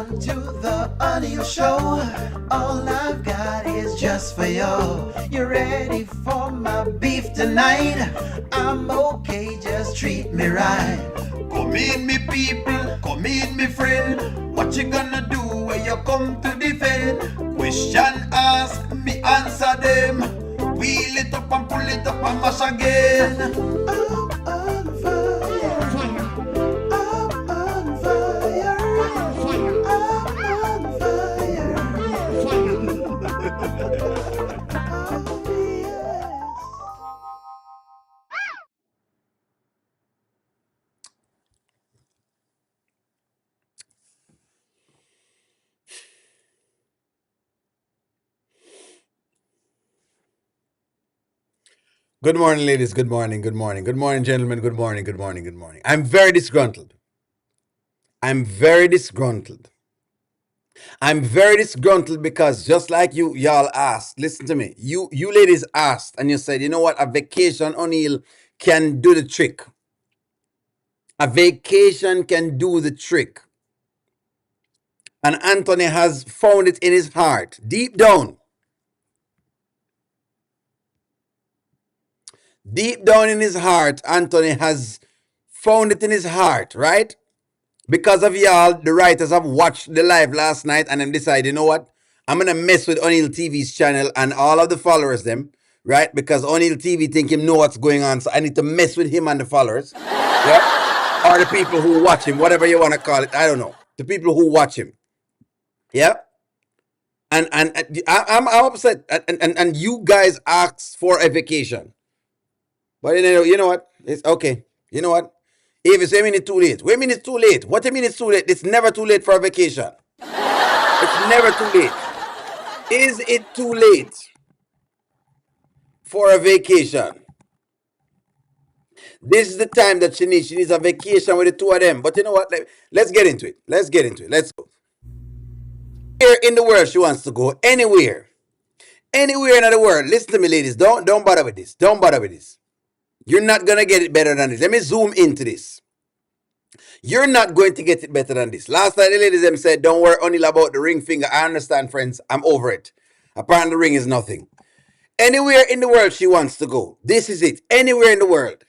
Welcome to the O'Neill Show. All I've got is just for you. You ready for my beef tonight? I'm okay, just treat me right. Come in, me people, come in, me friend. What you gonna do when you come to defend? Question ask, me answer them. Wheel it up and pull it up and mash again. I'm on fire. I'm on fire. I'm on fire. Oh, yes. Good morning, ladies. Good morning. Good morning. Good morning, gentlemen. Good morning. Good morning. Good morning. I'm very disgruntled. I'm very disgruntled. I'm very disgruntled because just like y'all asked, listen to me. You ladies asked and you said, you know what, a vacation O'Neill can do the trick. A vacation can do the trick. And Anthony has found it in his heart, deep down. Deep down in his heart, Anthony has found it in his heart, right? Because of y'all, the writers have watched the live last night and then decided, you know what? I'm gonna mess with O'Neill TV's channel and all of the followers them, right? Because O'Neill TV think him know what's going on, so I need to mess with him and the followers, yeah, or the people who watch him, whatever you want to call it. I don't know. The people who watch him, yeah. And I'm upset. And you guys asked for a vacation, but you know what? It's okay. You know what? If it's a minute too late. Wait a minute too late. What a minute too late? It's never too late for a vacation. It's never too late. Is it too late for a vacation? This is the time that she needs. She needs a vacation with the two of them. But you know what? Let's get into it. Let's get into it. Let's go. Where in the world she wants to go? Anywhere. Anywhere in the world. Listen to me, ladies. Don't bother with this. Don't bother with this. You're not gonna get it better than this. Let me zoom into this. You're not going to get it better than this. Last night the ladies them said, don't worry only about the ring finger. I understand, friends. I'm over it. Apparently the ring is nothing. Anywhere in the world she wants to go. This is it. Anywhere in the world.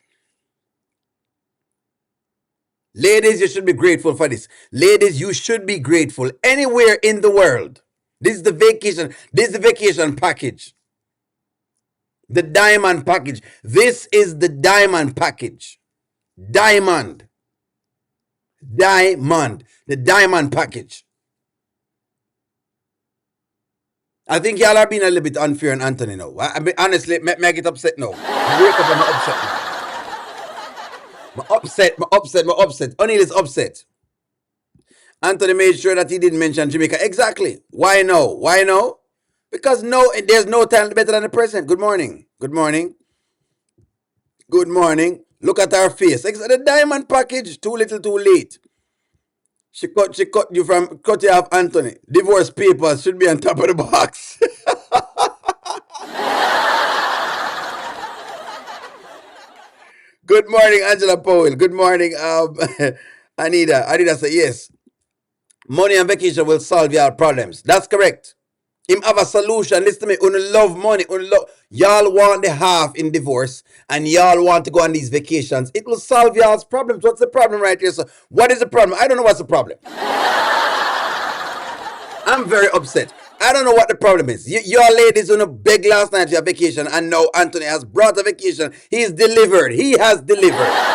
Ladies, you should be grateful for this. Ladies, you should be grateful. Anywhere in the world. This is the vacation. This is the vacation package. The diamond package. This is the diamond package. Diamond. Diamond. The diamond package. I think y'all are being a little bit unfair on Anthony now. I mean, honestly, me get upset now. I wake up and I'm upset now. I'm upset. O'Neill is upset. Anthony made sure that he didn't mention Jamaica. Exactly. Why no? Why no? Because there's no time better than the present. Good morning. Good morning. Good morning. Look at her face. The diamond package. Too little, too late. She cut you off, Anthony. Divorce papers should be on top of the box. Good morning, Angela Powell. Good morning, Anita. Anita said yes. Money and vacation will solve your problems. That's correct. Him have a solution. Listen to me. Una love money. Y'all want the half in divorce and y'all want to go on these vacations. It will solve y'all's problems. What's the problem right here? So what is the problem? I don't know what's the problem. I'm very upset. I don't know what the problem is. Your ladies on a beg last night for your vacation and now Anthony has brought a vacation. He's delivered. He has delivered.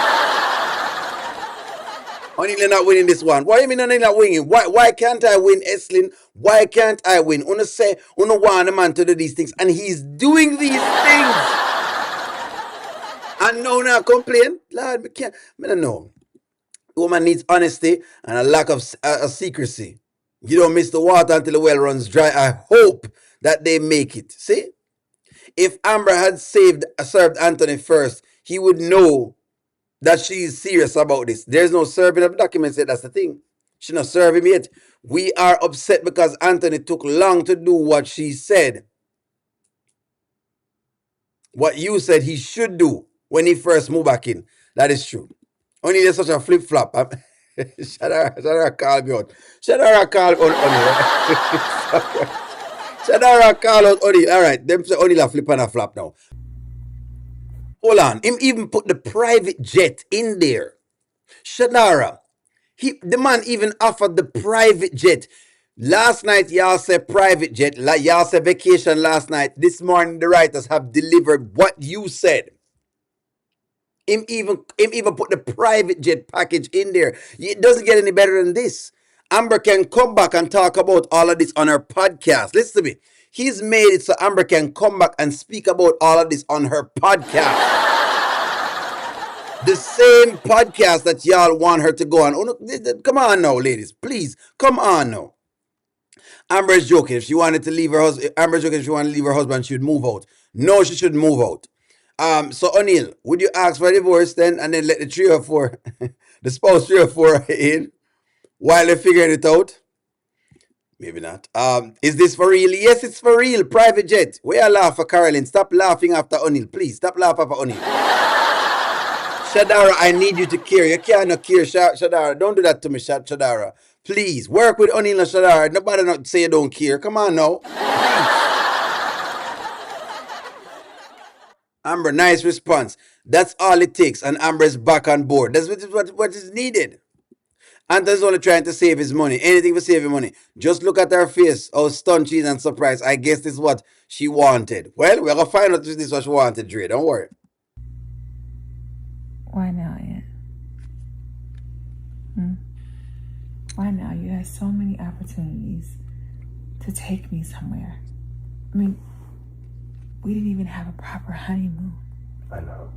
O'Neill not winning this one. Why do you mean O'Neill not winning? Why can't I win, Eslin? Why can't I win? Una say, una want a man to do these things, and he's doing these things. And now complain? Lord, I can't. I don't know. The woman needs honesty and a lack of secrecy. You don't miss the water until the well runs dry. I hope that they make it. See? If Amber had served Anthony first, he would know that she's serious about this. There's no serving of documents yet. That's the thing. She's not serving yet. We are upset because Anthony took long to do what she said. What you said he should do when he first moved back in. That is true. Only there's such a flip-flop. Shadara call me out. Shadara call on O'Neal. Shadara call out O'Neal. All right, them say O'Neal a flip and a flap now. Hold on. Him even put the private jet in there. Shadara. The man even offered the private jet. Last night, y'all said private jet. Y'all said vacation last night. This morning, the writers have delivered what you said. Him even put the private jet package in there. It doesn't get any better than this. Amber can come back and talk about all of this on her podcast. Listen to me. He's made it so Amber can come back and speak about all of this on her podcast. The same podcast that y'all want her to go on. Oh, no, come on now, ladies. Please, come on now. Amber's joking. If she wanted to leave her husband, Amber's joking. If she wanted to leave her husband, she would move out. No, she shouldn't move out. So O'Neal, would you ask for a divorce then, and then let the 3 or 4, the spouse 3 or 4 in, while they're figuring it out? Maybe not. Is this for real? Yes, it's for real. Private jet. Where you laugh for Caroline? Stop laughing after O'Neal, please. Stop laughing after O'Neal. Shadara, I need you to care. You cannot care, Shadara. Don't do that to me, Shadara. Please, work with O'Neal and Shadara. Nobody not say you don't care. Come on now. Amber, nice response. That's all it takes, and Amber is back on board. That's what is needed. Anthony's only trying to save his money. Anything for saving money. Just look at her face. How stunned she is and surprised. I guess this is what she wanted. Well, we're going to find out if this is what she wanted, Dre. Don't worry. Why now, Aunt? Why now? You had so many opportunities to take me somewhere. I mean, we didn't even have a proper honeymoon. I know.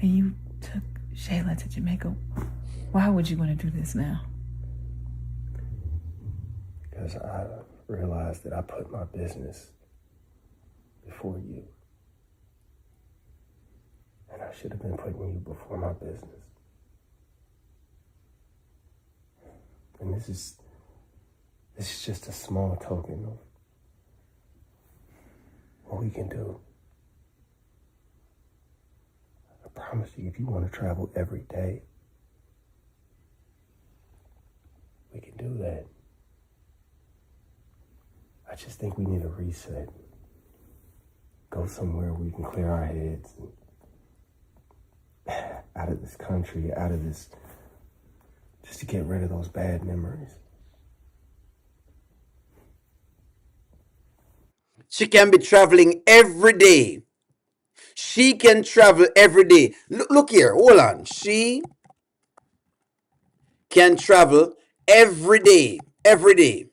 And you took Shayla to Jamaica. Why would you want to do this now? Because I realized that I put my business before you. And I should have been putting you before my business. And this is just a small token of what we can do. I promise you, if you want to travel every day, we can do that. I just think we need a reset. Go somewhere where we can clear our heads and out of this country, out of this, just to get rid of those bad memories. She can be traveling every day. She can travel every day. Look here, hold on. She can travel every day. Every day.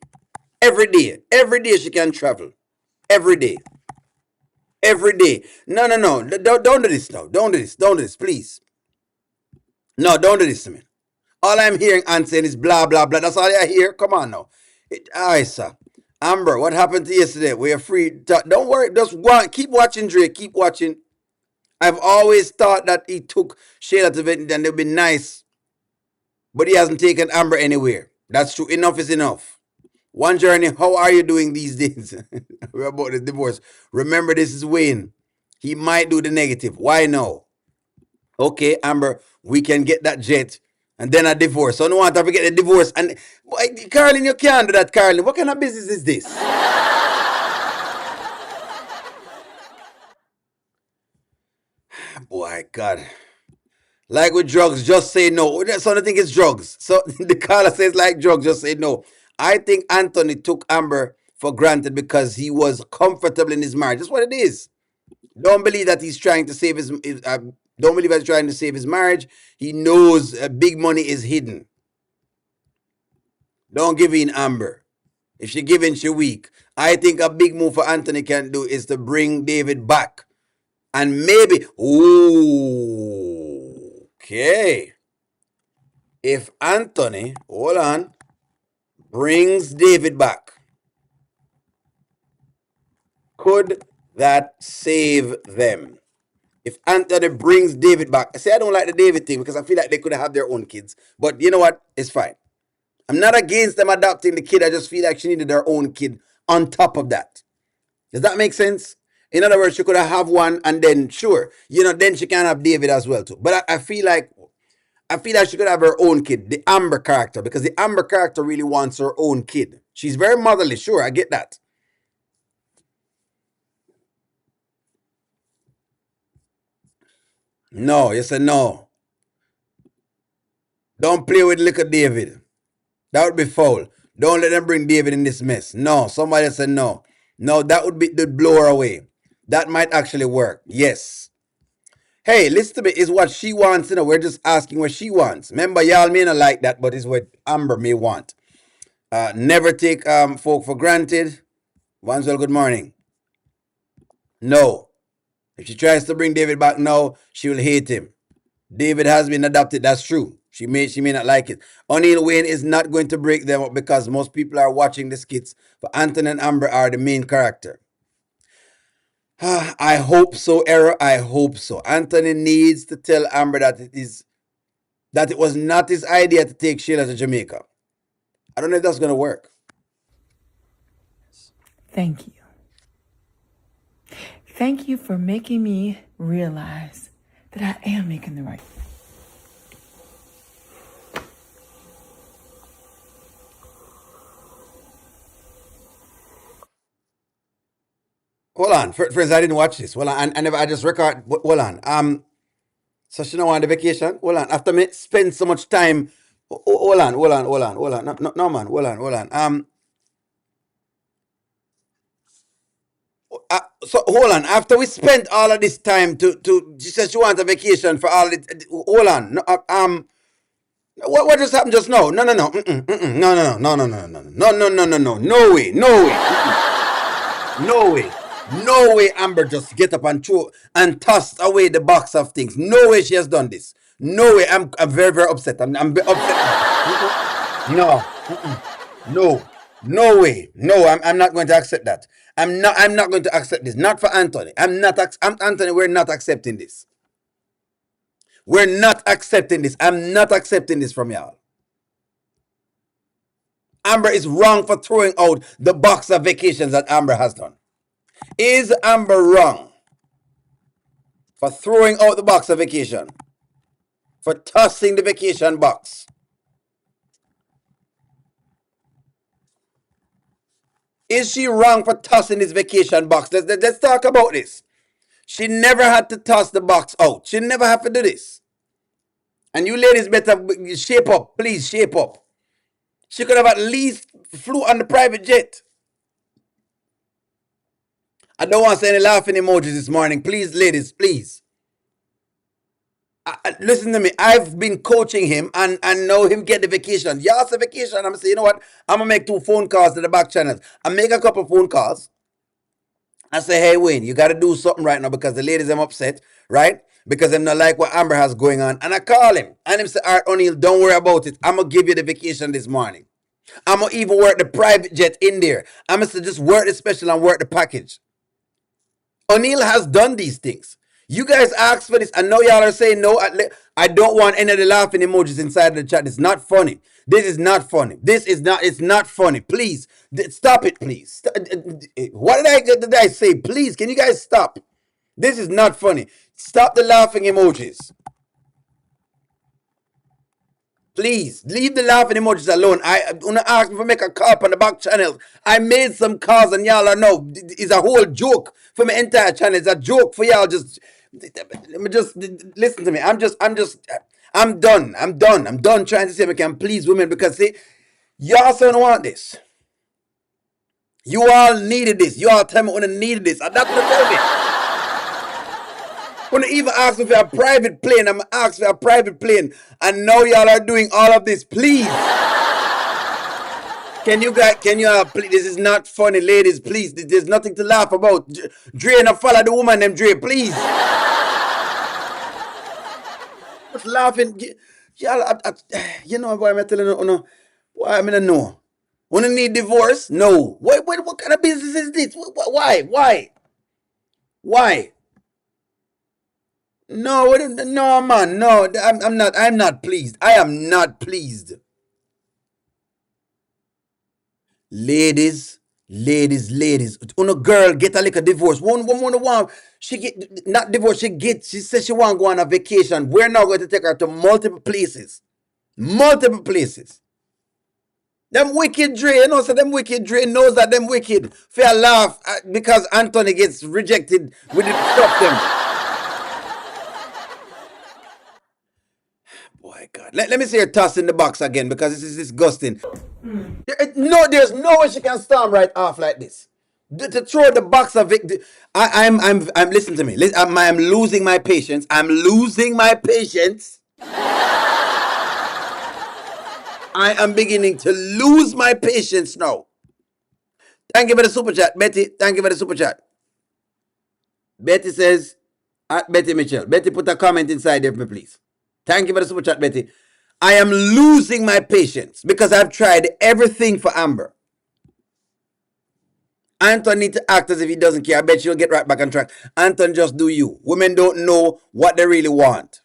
Every day. Every day she can travel. Every day. Every day. No. Don't do this now. Don't do this. Don't do this, please. No, don't do this to me. All I'm hearing and saying is blah, blah, blah. That's all I hear. Come on now. All right, sir. Amber, what happened to yesterday? We're free. Don't worry. Just keep watching, Drake. Keep watching. I've always thought that he took Shayla to it and they'd be nice. But he hasn't taken Amber anywhere. That's true. Enough is enough. One Journey, how are you doing these days? We're about the divorce. Remember, this is Wayne. He might do the negative. Why no? Okay, Amber, we can get that jet and then a divorce. So no want to get a divorce. And boy, Caroline, you can't do that, Caroline. What kind of business is this? Boy, God. Like with drugs, just say no. So I think it's drugs. So the caller says like drugs, just say no. I think Anthony took Amber for granted because he was comfortable in his marriage. That's what it is. Don't believe that he's trying to save don't believe that he's trying to save his marriage. He knows big money is hidden. Don't give in, Amber. If she give in, she weak. I think a big move for Anthony can do is to bring David back. And maybe, okay. If Anthony, hold on, brings David back, could that save them? If Anthony brings David back, I say I don't like the David thing because I feel like they could have their own kids. But you know what? It's fine. I'm not against them adopting the kid. I just feel like she needed her own kid on top of that. Does that make sense? In other words, she could have one and then, sure, then she can have David as well too. But I feel like I feel like she could have her own kid, the Amber character, because the Amber character really wants her own kid. She's very motherly, sure, I get that. No, you said no. Don't play with little David. That would be foul. Don't let them bring David in this mess. No, somebody said no. No, that would be the blow her away. That might actually work. Yes. Hey, listen to me. Is what she wants. You know, we're just asking what she wants. Remember, y'all may not like that, but it's what Amber may want. Never take folk for granted. Wanswell, good morning. No. If she tries to bring David back now, she will hate him. David has been adopted. That's true. She may not like it. O'Neill Wayne is not going to break them up because most people are watching the skits. For Anthony and Amber are the main character. I hope so, Era. I hope so. Anthony needs to tell Amber that it was not his idea to take Sheila to Jamaica. I don't know if that's gonna work. Thank you. Thank you for making me realize that I am making the right. Hold on, friends. I didn't watch this. Hold on, I never. I just record. Hold on. So she don't want the vacation. Hold on. After me spend so much time. Hold on. Hold on. Hold on. Hold on. No, no, no man. Hold on. Hold on. So hold on. After we spent all of this time to she said she wants a vacation for all it. Hold on. No, what just happened just now? No, no, no. No, no, no, no, no, no, no, no, no, no, no, no way, no way, no way, no way. Amber just get up and throw and toss away the box of things. No way she has done this. No way. I'm very very upset. I'm upset. No, no, no way. No, I'm not going to accept that. I'm not going to accept this. Not for Anthony. Anthony. We're not accepting this. We're not accepting this. I'm not accepting this from y'all. Amber is wrong for throwing out the box of vacations that Amber has done. Is Amber wrong for throwing out the box of vacation? For tossing the vacation box? Is she wrong for tossing this vacation box? Let's talk about this. She never had to toss the box out. She never had to do this. And you ladies better shape up. Please shape up. She could have at least flew on the private jet. I don't want to see any laughing emojis this morning. Please, ladies, please. Listen to me. I've been coaching him and know him get the vacation. Y'all say vacation. I'm saying, you know what? I'm going to make 2 phone calls to the back channels. I make a couple phone calls. I say, hey, Wayne, you got to do something right now because the ladies I'm upset, right? Because I'm not like what Amber has going on. And I call him. And him say, all right, O'Neill, don't worry about it. I'm going to give you the vacation this morning. I'm going to even work the private jet in there. I'm going to just work the special and work the package. O'Neill has done these things. You guys asked for this. I know y'all are saying no. I don't want any of the laughing emojis inside the chat. It's not funny. This is not funny. It's not funny. Please, stop it, please. What did I say? Please, can you guys stop? This is not funny. Stop the laughing emojis. Please, leave the laughing emojis alone. I want to ask me to make a call on the back channel. I made some calls and y'all are no. It's a whole joke for my entire channel. It's a joke for y'all. Just listen to me. I'm done. I'm done trying to say I can please women because see, y'all don't want this. You all needed this. You all tell me when I needed this. And that's what tell me. When I even ask me for a private plane, I'm asking for a private plane. And now y'all are doing all of this. Please. Can you please, this is not funny, ladies, please. There's nothing to laugh about. Dre and follow the woman named Dre, please. What's laughing? Y'all, you know what I'm telling you, why I mean, no. When you need divorce? No. What kind of business is this? Why? Why? No, no, man, no. I'm not pleased. I am not pleased. Ladies, Ladies, una girl get a little divorce. One, she get not divorce. She says she want to go on a vacation. We're now going to take her to multiple places, multiple places. Them wicked Dre, you know, so them wicked Dre knows that them wicked. Fair laugh because Anthony gets rejected. We didn't stop them. Boy, God. Let me see her toss in the box again because this is disgusting. No, there's no way she can storm right off like this. To throw the box of it, I'm. Listen to me. I'm losing my patience. I'm losing my patience. I am beginning to lose my patience now. Thank you for the super chat, Betty. Thank you for the super chat. Betty says, at Betty Mitchell. Betty, put a comment inside there for me, please. Thank you for the super chat, Betty. I am losing my patience because I've tried everything for Amber. Anton need to act as if he doesn't care. I bet she'll get right back on track. Anton, just do you. Women don't know what they really want.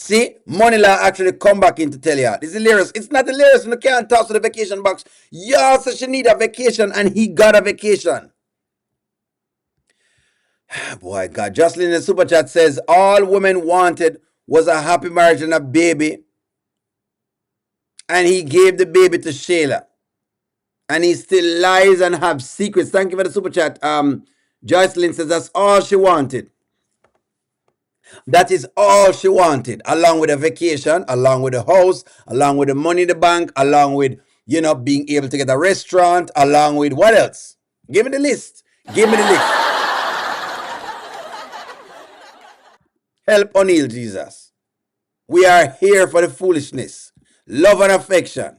See, Moneyla actually come back in to tell you. It's hilarious. It's not hilarious when you can't toss to the vacation box. Y'all said she need a vacation and he got a vacation. Boy, God. Jocelyn in the super chat says, all women wanted was a happy marriage and a baby. And he gave the baby to Shayla. And he still lies and have secrets. Thank you for the super chat. Jocelyn says that's all she wanted. That is all she wanted, along with a vacation, along with a house, along with the money in the bank, along with, you know, being able to get a restaurant, along with what else? Give me the list. Give me the list. Help O'Neill, Jesus. We are here for the foolishness, love and affection.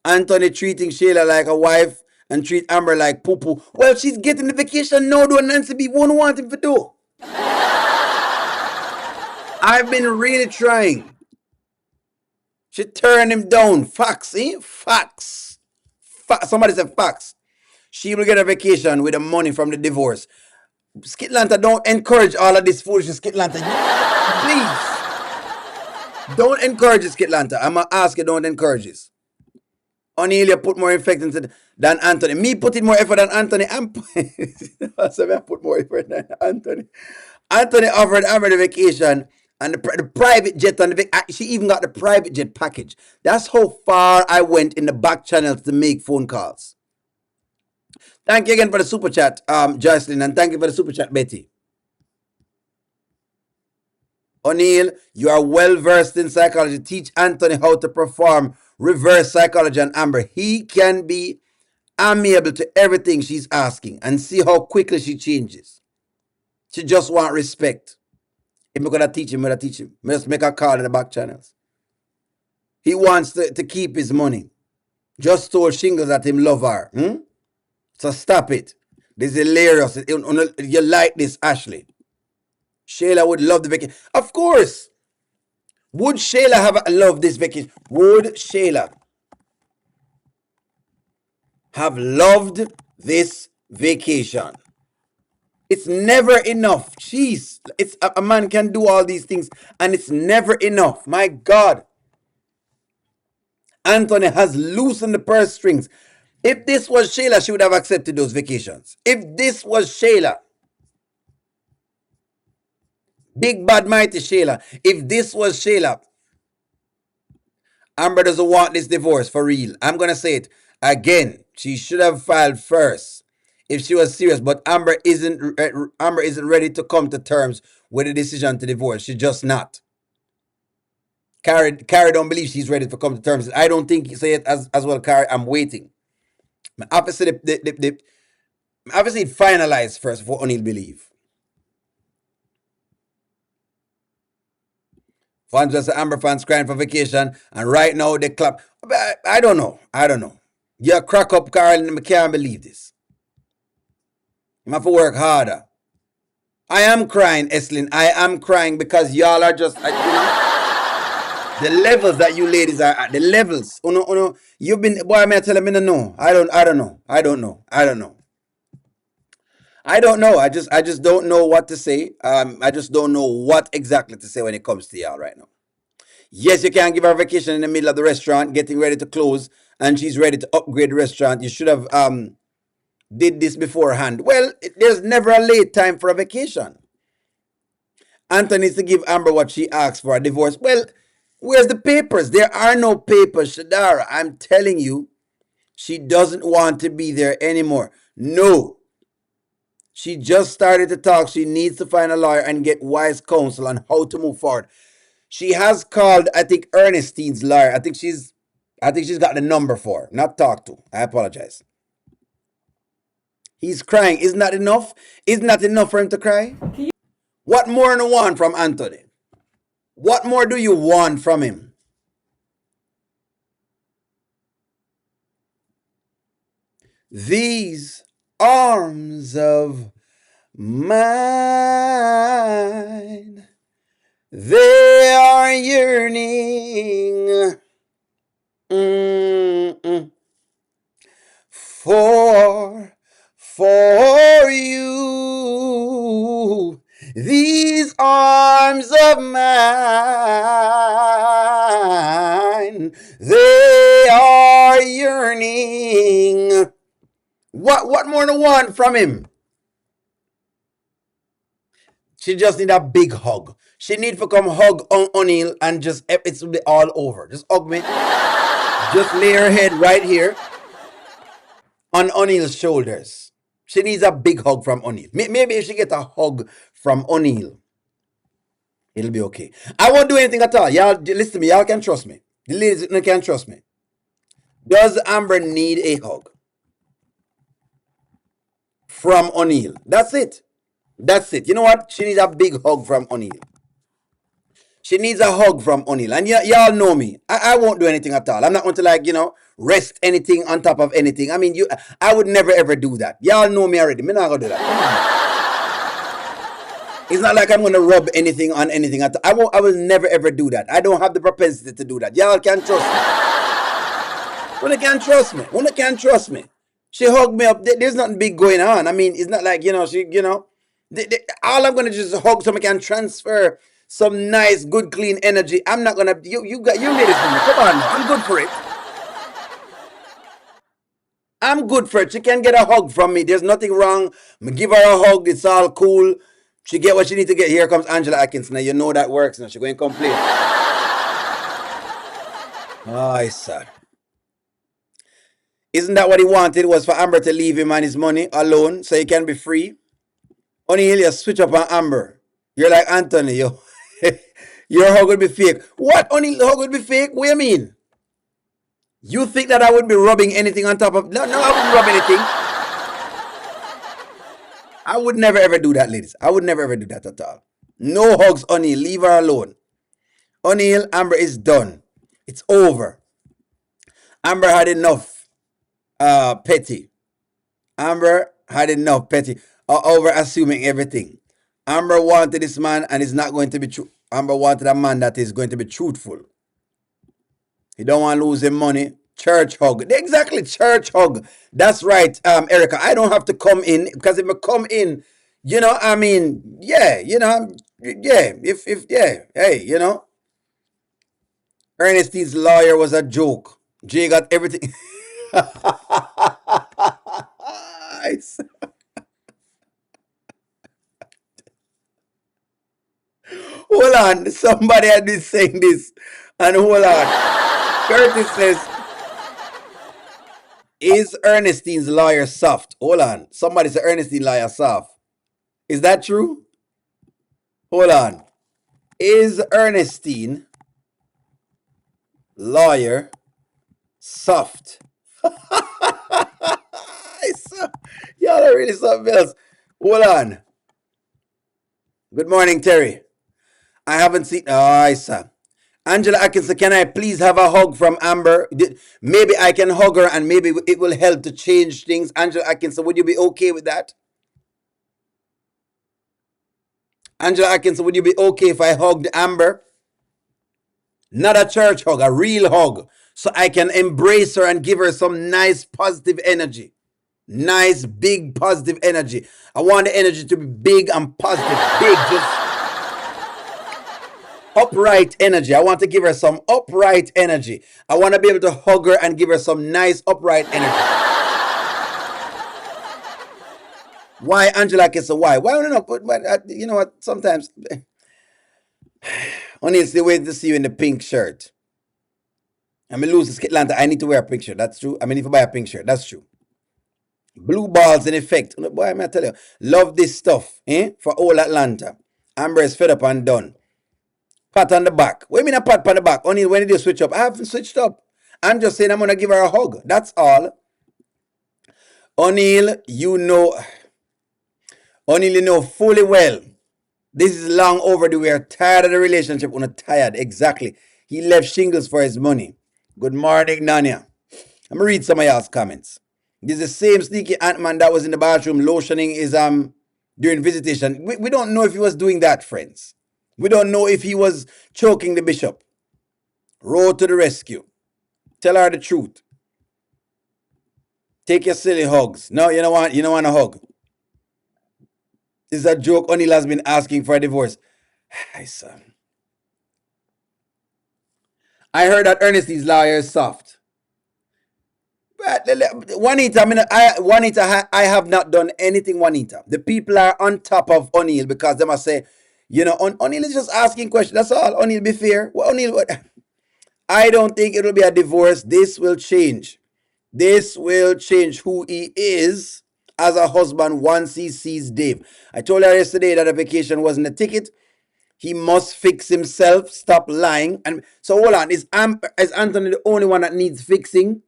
Anthony treating Shayla like a wife and treat Amber like poo-poo. Well, she's getting the vacation now, though. Nancy B won't want him to do. I've been really trying. She turned him down. Facts, eh? Facts. Somebody said facts. She will get a vacation with the money from the divorce. Skitlanta, don't encourage all of this foolishness, Skitlanta. Please. Don't encourage it, Skitlanta. I'm going to ask you, don't encourage this. O'Neill put more effort into than Anthony. Me putting more effort than Anthony. I put more effort than Anthony. Anthony offered Amber the vacation and the private jet on the she even got the private jet package. That's how far I went in the back channels to make phone calls. Thank you again for the super chat, Jocelyn, and thank you for the super chat, Betty. O'Neill, you are well versed in psychology. Teach Anthony how to perform reverse psychology on Amber. He can be amiable to everything she's asking and see how quickly she changes. She just want respect. If I'm gonna teach him, I'm gonna teach him. Just make a call in the back channels. He wants to keep his money. Just told Shingles that him love her. So stop it. This is hilarious. You like this, Ashley. Shayla would love the vacation. Of course. Would Shayla have loved this vacation? Would Shayla have loved this vacation? It's never enough. Jeez. It's a man can do all these things and it's never enough. My God. Anthony has loosened the purse strings. If this was Shayla, she would have accepted those vacations. If this was Shayla, big bad mighty Shayla, if this was Shayla, Amber doesn't want this divorce for real. I'm going to say it again. She should have filed first if she was serious, but Amber isn't ready to come to terms with the decision to divorce. She's just not. Carrie don't believe she's ready to come to terms. I don't think you say it as well, Carrie. I'm waiting. Obviously, obviously it finalized first before O'Neill believe. Fans just Amber fans crying for vacation, and right now they clap. I don't know. You crack up, Carl, and I can't believe this. You have to work harder. I am crying, Eslin. I am crying because y'all are just, you know, the levels that you ladies are at. The levels. You've been, boy, I may tell them, no. I don't know. I just don't know what to say. I just don't know what exactly to say when it comes to y'all right now. Yes, you can give her a vacation in the middle of the restaurant, getting ready to close, and she's ready to upgrade the restaurant. You should have did this beforehand. Well, there's never a late time for a vacation. Anthony needs to give Amber what she asked for, a divorce. Well, where's the papers? There are no papers, Shadara. I'm telling you, she doesn't want to be there anymore. No. She just started to talk. She needs to find a lawyer and get wise counsel on how to move forward. She has called, I think, Ernestine's lawyer. I think she's got the number for her. Not talk to. I apologize. He's crying. Isn't that enough? Isn't that enough for him to cry? What more do you want from Anthony? What more do you want from him? These arms of mine, they are yearning for you. These arms of mine, they are yearning. What more do you want from him? She just need a big hug. She need to come hug O'Neill and just, it's all over. Just hug me. Just lay her head right here on O'Neill's shoulders. She needs a big hug from O'Neill. Maybe if she get a hug from O'Neill, it'll be okay. I won't do anything at all. Y'all listen to me. Y'all can trust me. The ladies can trust me. Does Amber need a hug from O'Neill? That's it. That's it. You know what? She needs a big hug from O'Neill. She needs a hug from O'Neill. And y'all know me. I won't do anything at all. I'm not going to rest anything on top of anything. I mean, I would never ever do that. Y'all know me already. I'm not going to do that. It's not like I'm going to rub anything on anything at all. I will never ever do that. I don't have the propensity to do that. Y'all can trust me. One can't trust me. One can't trust me. She hugged me up. There's nothing big going on. I mean, it's not like, all I'm going to just hug so I can transfer some nice, good, clean energy. I'm not going to, you made it for me. Come on now. I'm good for it. I'm good for it. She can get a hug from me. There's nothing wrong. I give her a hug. It's all cool. She get what she need to get. Here comes Angela Atkins. Now you know that works. Now she's going to complain. Oh, sir. Isn't that what he wanted? Was for Amber to leave him and his money alone so he can be free? O'Neill, you switch up on Amber. You're like Anthony. Your hug would be fake. What? O'Neill, hug would be fake? What do you mean? You think that I would be rubbing anything on top of... No, I wouldn't rub anything. I would never ever do that, ladies. I would never ever do that at all. No hugs, O'Neill. Leave her alone. O'Neill, Amber is done. It's over. Amber had enough petty. Amber had enough petty. Over assuming everything. Amber wanted this man and is not going to be true. Amber wanted a man that is going to be truthful. He don't want to lose him money. Church hug. Exactly, church hug. That's right, Erica. I don't have to come in because if I come in, I mean, yeah, hey, Ernestine's lawyer was a joke. Jay got everything. Hold on. Somebody had been saying this. And hold on. Curtis says, is Ernestine's lawyer soft? Hold on. Somebody said Ernestine lawyer soft. Is that true? Hold on. Is Ernestine lawyer soft? Y'all are really something else. Hold on. Good morning, Terry. I haven't seen... Oh, sir. Angela Atkinson, can I please have a hug from Amber? Maybe I can hug her and maybe it will help to change things. Angela Atkinson, would you be okay with that? Angela Atkinson, would you be okay if I hugged Amber? Not a church hug, a real hug. So I can embrace her and give her some nice positive energy. Nice, big, positive energy. I want the energy to be big and positive. Big, just upright energy. I want to give her some upright energy. I want to be able to hug her and give her some nice, upright energy. Why Angela gets a why? Why don't I know? But you know what? Sometimes, only it's the way to see you in the pink shirt. I mean, lose to Atlanta. I need to wear a pink shirt. That's true. I mean, if I buy a pink shirt, that's true. Blue balls in effect. Boy, I tell you, love this stuff, eh? For all Atlanta. Amber is fed up and done. Pat on the back. What do you mean a pat on the back? Only when did you switch up? I haven't switched up. I'm just saying I'm gonna give her a hug. That's all. O'Neill, you know fully well. This is long overdue. We are tired of the relationship. We're not tired. Exactly. He left shingles for his money. Good morning, Nanya. I'm gonna read some of y'all's comments. This is the same sneaky Ant-Man that was in the bathroom lotioning his during visitation. We don't know if he was doing that, friends. We don't know if he was choking the bishop. Road to the rescue. Tell her the truth. Take your silly hugs. No, you don't want a hug. This is a joke. O'Neill has been asking for a divorce. Hi, son. I heard that Ernestine's lawyer is soft. But Juanita, I have not done anything, Juanita. The people are on top of O'Neill because they must say, O'Neill is just asking questions. That's all. O'Neill, be fair. Well, O'Neill, what? I don't think it will be a divorce. This will change. This will change who he is as a husband once he sees Dave. I told her yesterday that a vacation wasn't a ticket. He must fix himself, stop lying. And so hold on, is Anthony the only one that needs fixing?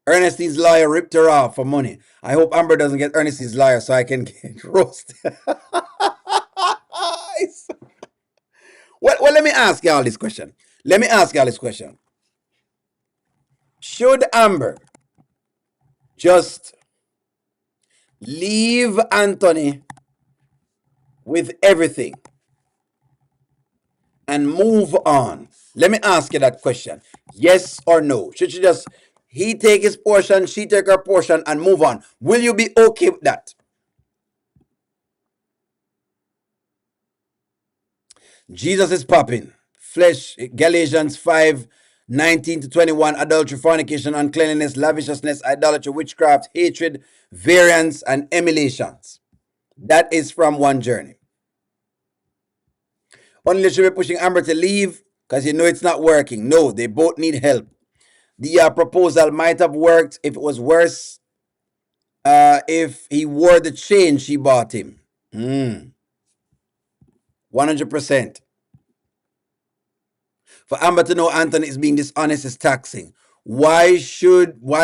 Ernestine's lawyer ripped her off for money. I hope Amber doesn't get Ernestine's lawyer so I can get roasted. Well, let me ask y'all this question. Should Amber just leave Anthony with everything and move on? Let me ask you that question. Yes or no? Should she just, he take his portion, she take her portion and move on? Will you be okay with that? Jesus is popping. Flesh, Galatians 5:19-21, adultery, fornication, uncleanness, lavishness, idolatry, witchcraft, hatred, variance, and emulations. That is from One Journey. Only should be pushing Amber to leave because you know it's not working. No, they both need help. The proposal might have worked if it was worse if he wore the chain she bought him. 100%. For Amber to know Anthony is being dishonest is taxing. Why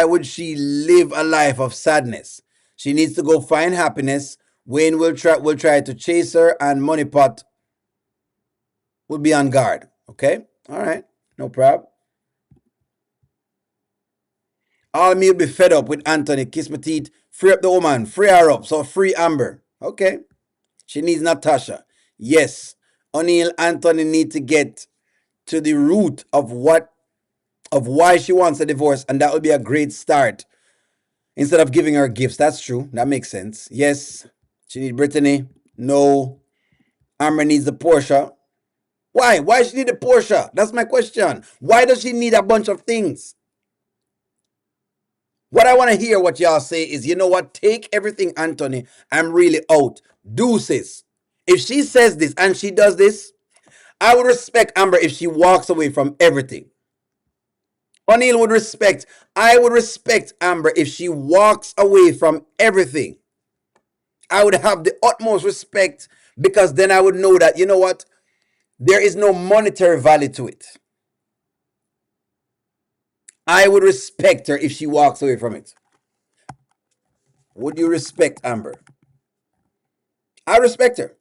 would she live a life of sadness? She needs to go find happiness. Wayne will try to chase her, and Money Pot will be on guard. Okay? All right. No problem. All me will be fed up with Anthony. Kiss my teeth. Free up the woman. Free her up. So free Amber. Okay. She needs Natasha. Yes. O'Neill Anthony need to get to the root of why she wants a divorce, and that would be a great start. Instead of giving her gifts. That's true. That makes sense. Yes. She needs Brittany. No. Amber needs the Porsche. Why? Why she need a Porsche? That's my question. Why does she need a bunch of things? What I want to hear what y'all say is, you know what? Take everything, Anthony. I'm really out. Deuces. If she says this and she does this, I would respect Amber if she walks away from everything. O'Neill would respect. I would respect Amber if she walks away from everything. I would have the utmost respect because then I would know that, you know what? There is no monetary value to it. I would respect her if she walks away from it. Would you respect Amber? I respect her.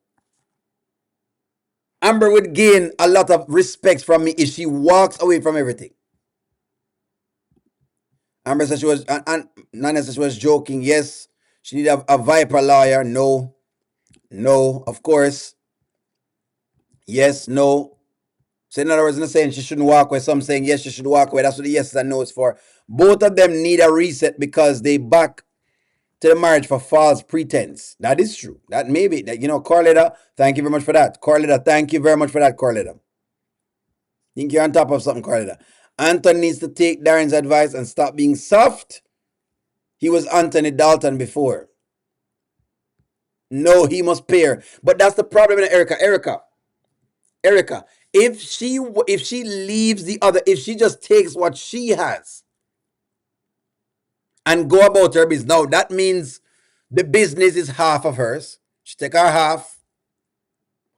Amber would gain a lot of respect from me if she walks away from everything. Amber said she was, and Nana said she was joking. Yes, she need a Viper lawyer. No, no, of course. Yes, no. So in other words, I'm not saying she shouldn't walk away. Some saying yes, she should walk away. That's what the yeses and no's for. Both of them need a reset because they back to the marriage for false pretense. That is true. That may be that, Corletta, thank you very much for that. Corletta, thank you very much for that, Corletta. Think you're on top of something, Corletta. Anton needs to take Darren's advice and stop being soft. He was Anthony Dalton before. No, he must pay her. But that's the problem in Erica. Erica. If she leaves the other, if she just takes what she has and go about her business, now that means the business is half of hers. She take her half,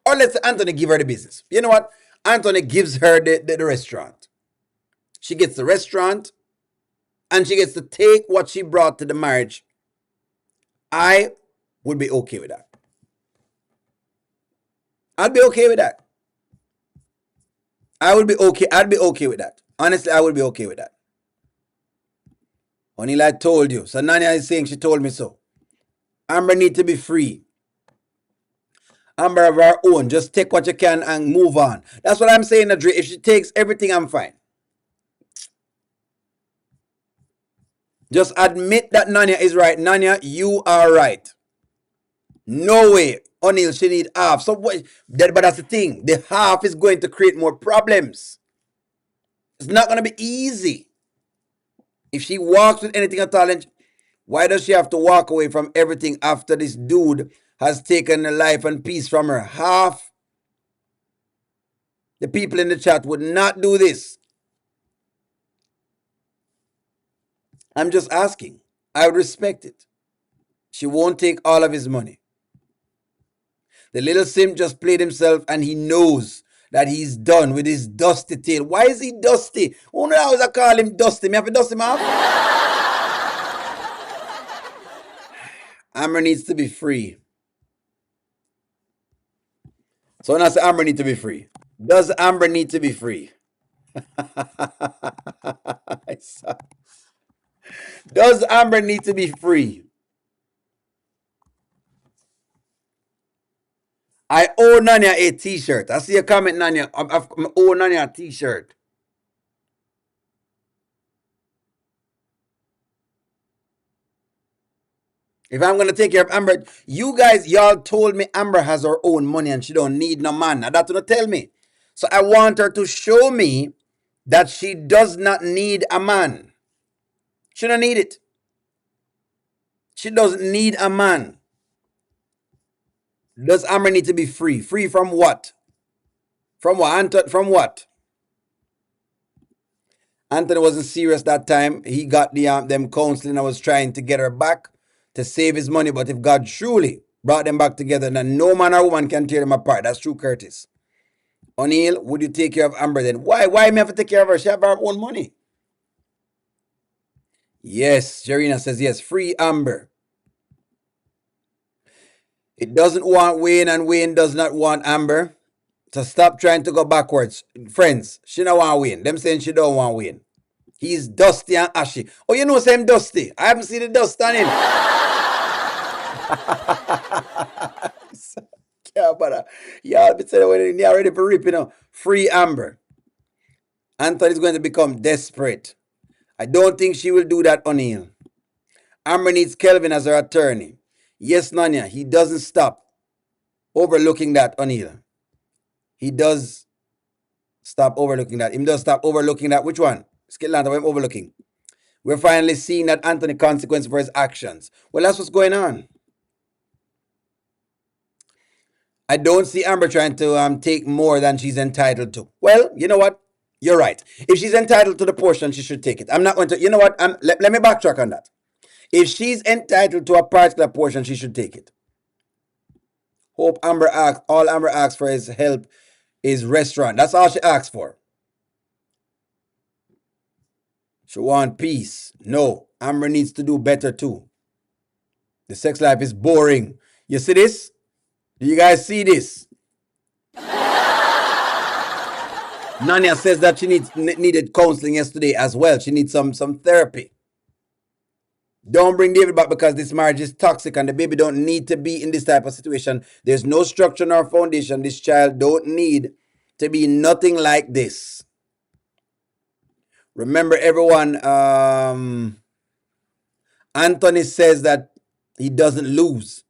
or let's say Anthony give her the business. You know what? Anthony gives her the restaurant. She gets the restaurant, and she gets to take what she brought to the marriage. I would be okay with that. I'd be okay with that. I would be okay. I'd be okay with that. Honestly, I would be okay with that. Only I told you. So Nanya is saying she told me so. Amber need to be free. Amber of her own. Just take what you can and move on. That's what I'm saying, Adri. If she takes everything, I'm fine. Just admit that Nanya is right. Nanya, you are right. No way. O'Neal, she need half. So what? But that's the thing. The half is going to create more problems. It's not going to be easy. If she walks with anything at all, why does she have to walk away from everything after this dude has taken her life and peace from her? Half the people in the chat would not do this. I'm just asking. I would respect it. She won't take all of his money. The little simp just played himself and he knows that he's done with his dusty tail. Why is he dusty? Only I was call him dusty. Me have to dust him off. Amber needs to be free. So when I say Amber needs to be free, does Amber need to be free? Does Amber need to be free? I owe Nanya a t-shirt. I see a comment, Nanya. I owe Nanya a t-shirt. If I'm going to take care of Amber, you guys, y'all told me Amber has her own money and she don't need no man. Now that's what you tell me. So I want her to show me that she does not need a man. She don't need it. She doesn't need a man. Does Amber need to be free? Free from what? From what? From what? Anthony wasn't serious that time. He got them counseling. I was trying to get her back to save his money. But if God truly brought them back together, then no man or woman can tear them apart. That's true, Curtis. O'Neal, would you take care of Amber then? Why me have to take care of her? She have her own money. Yes, Jarina says yes. Free Amber. It doesn't want Wayne and Wayne does not want Amber. So stop trying to go backwards. Friends, she don't want Wayne. Them saying she don't want Wayne. He's dusty and ashy. Oh, you know same dusty. I haven't seen the dust on him. Yeah, but y'all be saying when you're ready for rip, you know. Free Amber. Anthony's going to become desperate. I don't think she will do that, O'Neal. Amber needs Kelvin as her attorney. Yes, Nanya, he doesn't stop overlooking that, O'Neal. He does stop overlooking that. He does stop overlooking that. Which one? Skillanta, what I'm overlooking. We're finally seeing that Anthony consequence for his actions. Well, that's what's going on. I don't see Amber trying to take more than she's entitled to. Well, you know what? You're right. If she's entitled to the portion, she should take it. I'm not going to, you know what? Let me backtrack on that. If she's entitled to a particular portion, she should take it. Hope Amber asks, all Amber asks for is help is restaurant. That's all she asks for. She wants peace. No, Amber needs to do better too. The sex life is boring. You see this? Do you guys see this? Nanya says that she needed counseling yesterday as well. She needs some therapy. Don't bring David back because this marriage is toxic and the baby don't need to be in this type of situation. There's no structure nor foundation. This child don't need to be nothing like this. Remember, everyone, Anthony says that he doesn't lose.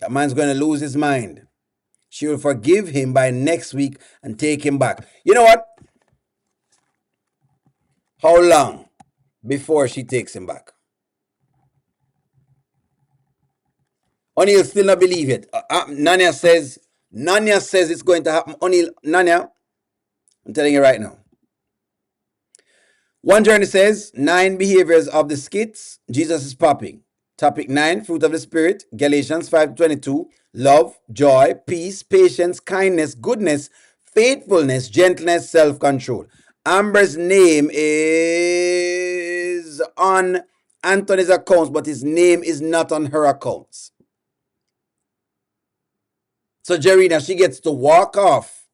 That man's going to lose his mind. She will forgive him by next week and take him back. You know what? How long before she takes him back? O'Neal still not believe it. Nanya says it's going to happen. O'Neal, Nanya, I'm telling you right now. One Journey says 9 behaviors of the skits Jesus is popping. Topic 9, fruit of the spirit, Galatians 5:22, love, joy, peace, patience, kindness, goodness, faithfulness, gentleness, self-control. Amber's name is on Anthony's accounts, but his name is not on her accounts. So Jarina, she gets to walk off.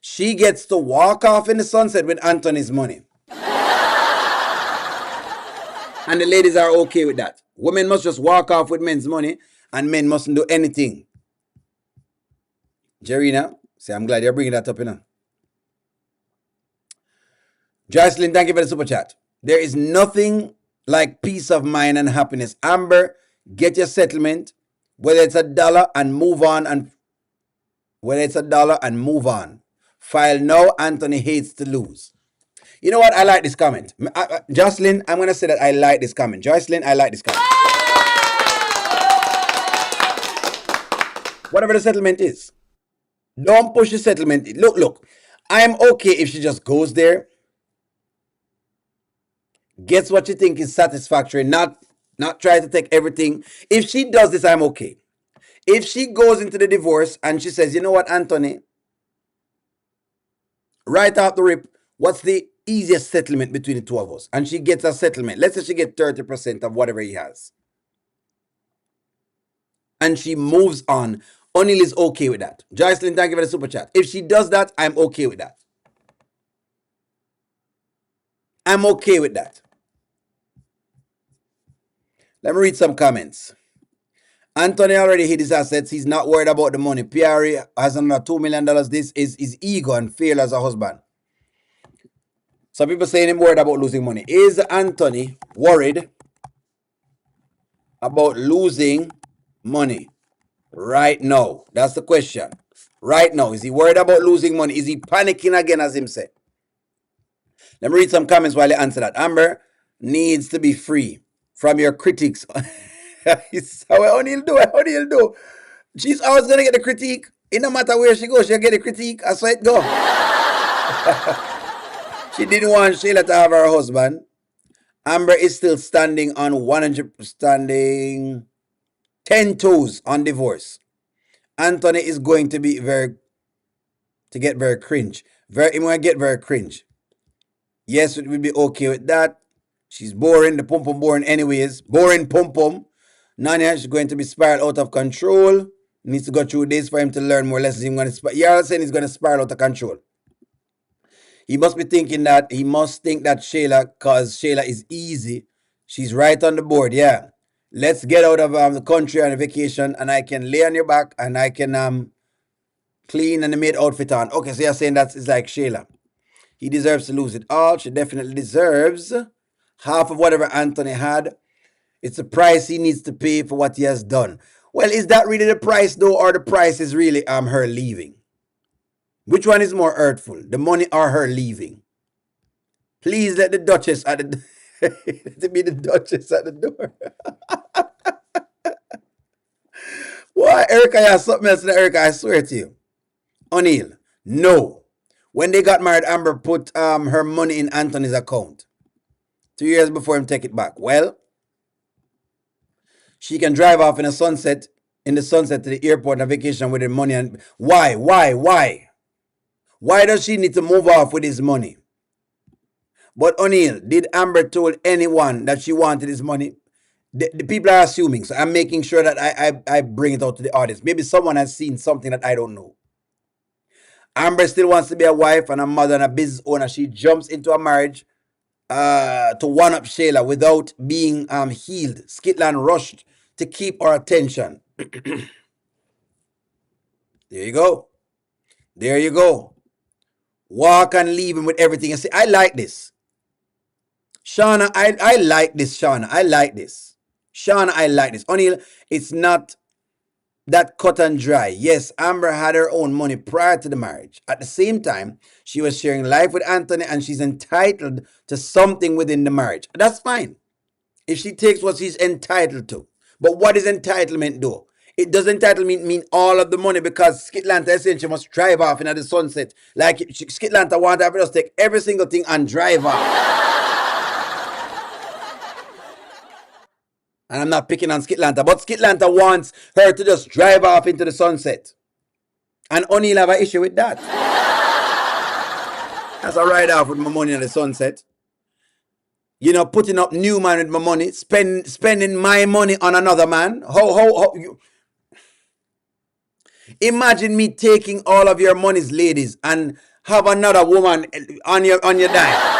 She gets to walk off in the sunset with Anthony's money. And the ladies are okay with that. Women must just walk off with men's money and men mustn't do anything. Jarina, say, I'm glad you're bringing that up, you know. Jocelyn, thank you for the super chat. There is nothing like peace of mind and happiness. Amber, get your settlement, whether it's $1 and move on, and whether it's $1 and move on. File now, Anthony hates to lose. You know what? I like this comment. Jocelyn, I'm going to say that I like this comment. Jocelyn, I like this comment. Whatever the settlement is. Don't push the settlement. Look. I'm okay if she just goes there, gets what you think is satisfactory, not try to take everything. If she does this, I'm okay. If she goes into the divorce and she says, you know what, Anthony, right off the rip, what's the easiest settlement between the two of us? And she gets a settlement. Let's say she gets 30% of whatever he has. And she moves on. O'Neal is okay with that. Jocelyn, thank you for the super chat. If she does that, I'm okay with that. I'm okay with that. Let me read some comments. Anthony already hid his assets. He's not worried about the money. PRE has another $2 million. This is his ego and fail as a husband. Some people saying him worried about losing money. Is Anthony worried about losing money right now? That's the question. Right now, is he worried about losing money? Is he panicking again, as him said? Let me read some comments while you answer that. Amber needs to be free from your critics. How O'Neal do? She's always gonna get the critique. It no matter where she goes, she'll get the critique. That's why it go. She didn't want Sheila to have her husband. Amber is still standing on 10 toes on divorce. Anthony is going to be get very cringe. He might get very cringe. Yes, it will be okay with that. She's boring. The pum pum boring anyways. Boring pum pum. Nanya is going to be spiral out of control. Needs to go through this for him to learn more lessons. You're saying he's going to spiral out of control. He must be thinking that, Shayla, because Shayla is easy. She's right on the board, yeah. Let's get out of the country on a vacation and I can lay on your back and I can clean and made outfit on. Okay, so you're saying that it's like Shayla. He deserves to lose it all. She definitely deserves half of whatever Anthony had. It's the price he needs to pay for what he has done. Well, is that really the price though, or the price is really her leaving? Which one is more hurtful, the money or her leaving? Please let the Duchess at the let it be the Duchess at the door. Why, Erica, you have something else in Erica, I swear to you. O'Neal, no. When they got married, Amber put her money in Anthony's account 2 years before him take it back. Well, she can drive off in the sunset to the airport on vacation with her money. And why? Why does she need to move off with his money? But O'Neal, did Amber told anyone that she wanted his money? The people are assuming, so I'm making sure that I bring it out to the audience. Maybe someone has seen something that I don't know. Amber still wants to be a wife and a mother and a business owner. She jumps into a marriage to one-up Shayla without being healed. Skitland rushed to keep her attention. There you go. Walk and leave him with everything. And say, I like this. Shauna, I like this, Shauna. I like this. Shauna, I like this. O'Neal, it's not that cut and dry. Yes, Amber had her own money prior to the marriage. At the same time, she was sharing life with Anthony and she's entitled to something within the marriage. That's fine if she takes what she's entitled to. But what is entitlement do? It does entitlement mean all of the money because Skitlanta is saying she must drive off into the sunset. Like Skitlanta want to have us take every single thing and drive off. And I'm not picking on Skitlanta, but Skitlanta wants her to just drive off into the sunset. And O'Neal have an issue with that. That's a ride off with my money in the sunset. You know, putting up new man with my money, spending my money on another man. How imagine me taking all of your monies, ladies, and have another woman on your dime.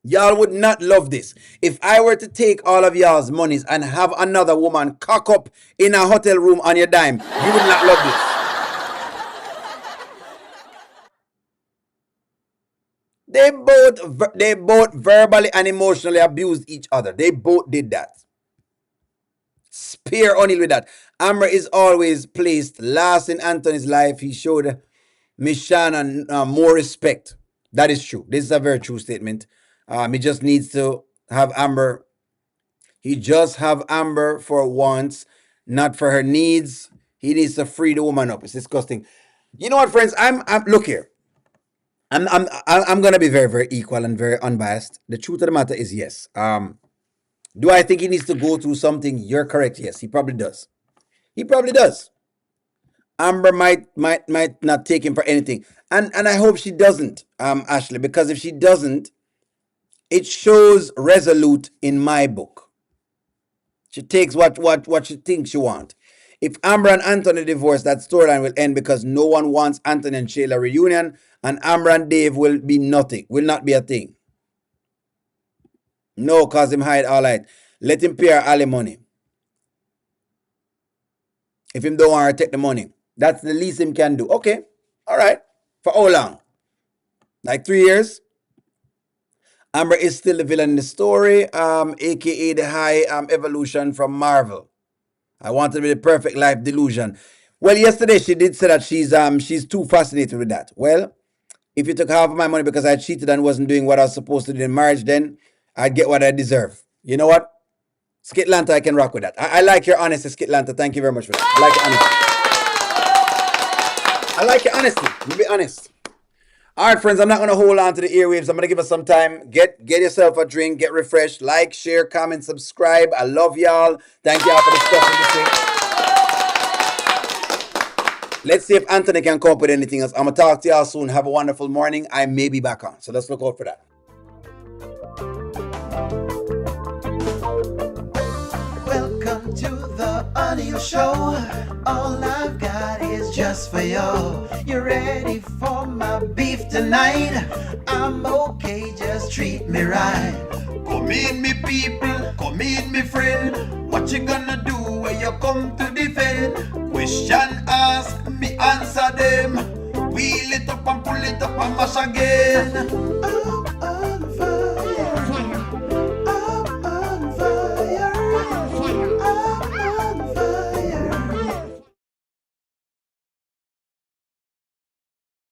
Y'all would not love this. If I were to take all of y'all's monies and have another woman cock up in a hotel room on your dime, you would not love this. They both verbally and emotionally abused each other. They both did that. Spare O'Neal with that. Amber is always placed last in Anthony's life. He showed Miss Shannon more respect. That is true. This is a very true statement. He just needs to have Amber. He just have Amber for wants, not for her needs. He needs to free the woman up. It's disgusting. You know what, friends? I'm look here. I'm gonna be very, very equal and very unbiased. The truth of the matter is yes. Do I think he needs to go through something? You're correct. Yes, he probably does. He probably does. Amber might not take him for anything, and I hope she doesn't, Ashley, because if she doesn't, it shows resolute in my book. She takes what she thinks she wants. If Amber and Anthony divorce, that storyline will end because no one wants Anthony and Shayla reunion, and Amber and Dave will be nothing, will not be a thing. No, cause him hide all right. Let him pay her alimony. If him don't want her, take the money. That's the least him can do. Okay, all right. For how long? Like 3 years? Amber is still the villain in the story, aka the high evolution from Marvel. I want to be the perfect life delusion. Well, yesterday she did say that she's too fascinated with that. Well, if you took half of my money because I cheated and wasn't doing what I was supposed to do in marriage, then I'd get what I deserve. You know what? Skitlanta, I can rock with that. I like your honesty, Skitlanta. Thank you very much for that. I like your honesty. You be honest. All right, friends, I'm not going to hold on to the airwaves. I'm going to give us some time. Get yourself a drink, get refreshed, like, share, comment, subscribe. I love y'all. Thank y'all for the stuff. Let's see if Anthony can come up with anything else. I'm going to talk to y'all soon. Have a wonderful morning. I may be back on. So let's look out for that. Welcome to the O'Neal Show. All I've got is just for you. You ready for my beef tonight? I'm okay, just treat me right. Come in, me people, come in, me friend. What you gonna do when you come to defend? Question ask, me answer them. Wheel it up and pull it up and mash again.